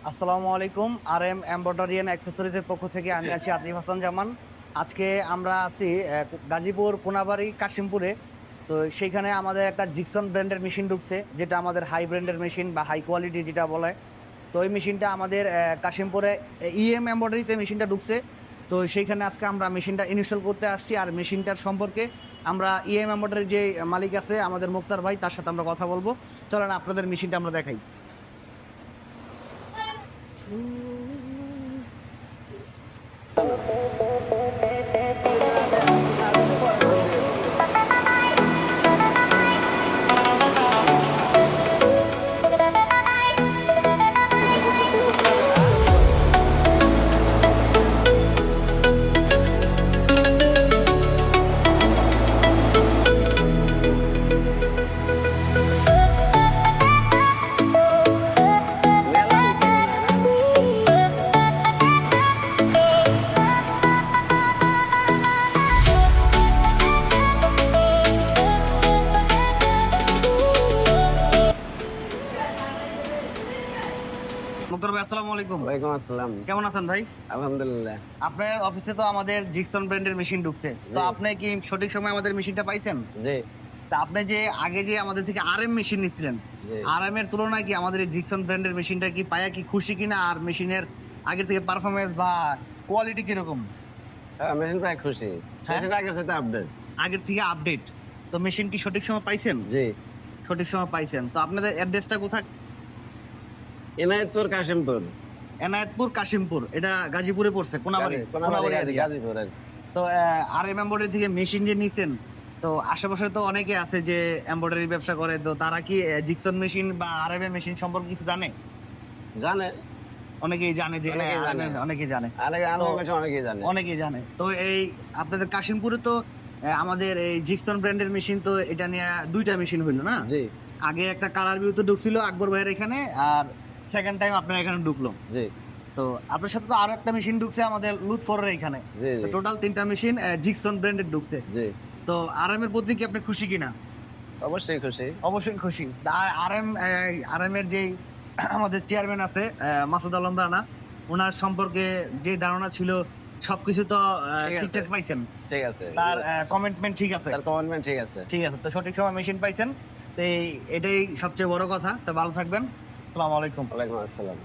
আসসালামু আলাইকুম। RM embroidery and অ্যাক্সেসরিজের পক্ষ থেকে আমি আছি আতিফ হাসান জামান। আজকে আমরা আছি গাজীপুর কোনাবাড়ি কাশিমপুরে। তো সেইখানে আমাদের একটা জিকসন ব্র্যান্ডের মেশিন ঢুকছে, যেটা আমাদের হাই ব্র্যান্ডের মেশিন বা হাই কোয়ালিটি যেটা বলে। তো এই মেশিনটা আমাদের কাশিমপুরে এমব্রয়ডারিতে মেশিনটা ঢুকছে। তো সেইখানে আজকে আমরা মেশিনটা ইনস্টল করতে আসছি, আর মেশিনটার সম্পর্কে আমরা এমব্রয়ডারির যে মালিক আছে আমাদের মুক্তার ভাই, তার সাথে আমরা কথা বলবো। চলেন আপনাদের মেশিনটা আমরা দেখাই। মুক্তার ভাই, আসসালামু আলাইকুম। ওয়ালাইকুম আসসালাম। কেমন আছেন ভাই? আলহামদুলিল্লাহ। আপনার অফিসে তো আমাদের জিকসন ব্র্যান্ডের মেশিন ঢুকছে, তো জি। আপনি কি সঠিক সময় আমাদের মেশিনটা পাইছেন? জি তা আপনি যে আগে যে আমাদের থেকে RM মেশিন নিছিলেন, জি। RM এর তুলনায় কি আমাদের এই জিকসন ব্র্যান্ডের মেশিনটা কি পায়া কি খুশি কিনা, আর মেশিনের আগে থেকে পারফরমেন্স বা কোয়ালিটি কিরকম? মেশিন প্রায় খুশি। হ্যাঁ? মেশিন আগের সাথে আপডেট। আগের থেকে আপডেট। তো মেশিন কি সঠিক সময় পাইছেন? জি। সঠিক সময় পাইছেন। তো আপনাদের অ্যাড্রেসটা কোথায়? এনায়েতপুর কাশিমপুর। এনায়েতপুর কাশিমপুর, এটা গাজীপুরে পড়ছে, কোনাবাড়ি কোনাবাড়ি area। গাজীপুর। তো RM এমব্রয়ডারি থেকে মেশিন যে নিছেন, তো আশেপাশে তো অনেকে আছে যে এমব্রয়ডারি ব্যবসা করে, তো তারা কি জিকসন মেশিন বা RM এর মেশিন সম্পর্কে কিছু জানে? জানে, অনেকেই জানে যে অনেকেই RM জানে। অনেকেই জানে, মেশিন অনেকেই জানে। অনেকেই জানে। তো এই আপনাদের কাশিমপুরে তো আমাদের এই জিকসন ব্র্যান্ডের মেশিন, তো এটা নিয়ে দুইটা মেশিন হইলো না? জি আগে একটা কালার ভিউতে ঢুকছিল আকবর ভাইয়ের এখানে, আর সেকেন্ড টাইম আপনার এখানে ঢুকলো। জি তো আপনার সাথে তো আরো একটা মেশিন ঢুকছে আমাদের লুৎফরের এখানে। জি জি টোটাল তিনটা মেশিন জিকসন ব্র্যান্ডের ঢুকছে। জি। তো RM এর প্রতি কি আপনি খুশি কিনা? অবশ্যই খুশি। অবশ্যই খুশি। RM এর যে আমাদের চেয়ারম্যান আছে মাসুদ আলম রানা, ওনার সম্পর্কে যে ধারণা ছিল সবকিছু তো ঠিক আছে। ঠিকঠাক পাইছেন? ঠিক আছে। তার কমিটমেন্ট ঠিক আছে? তার কমেন্টমেন্ট ঠিক আছে। ঠিক আছে। তো সঠিক সময় মেশিন পাইছেন, তো এটাই সবচেয়ে বড় কথা। তো ভালো থাকবেন। আসসালামু আলাইকুম। ওয়ালাইকুম আসসালাম।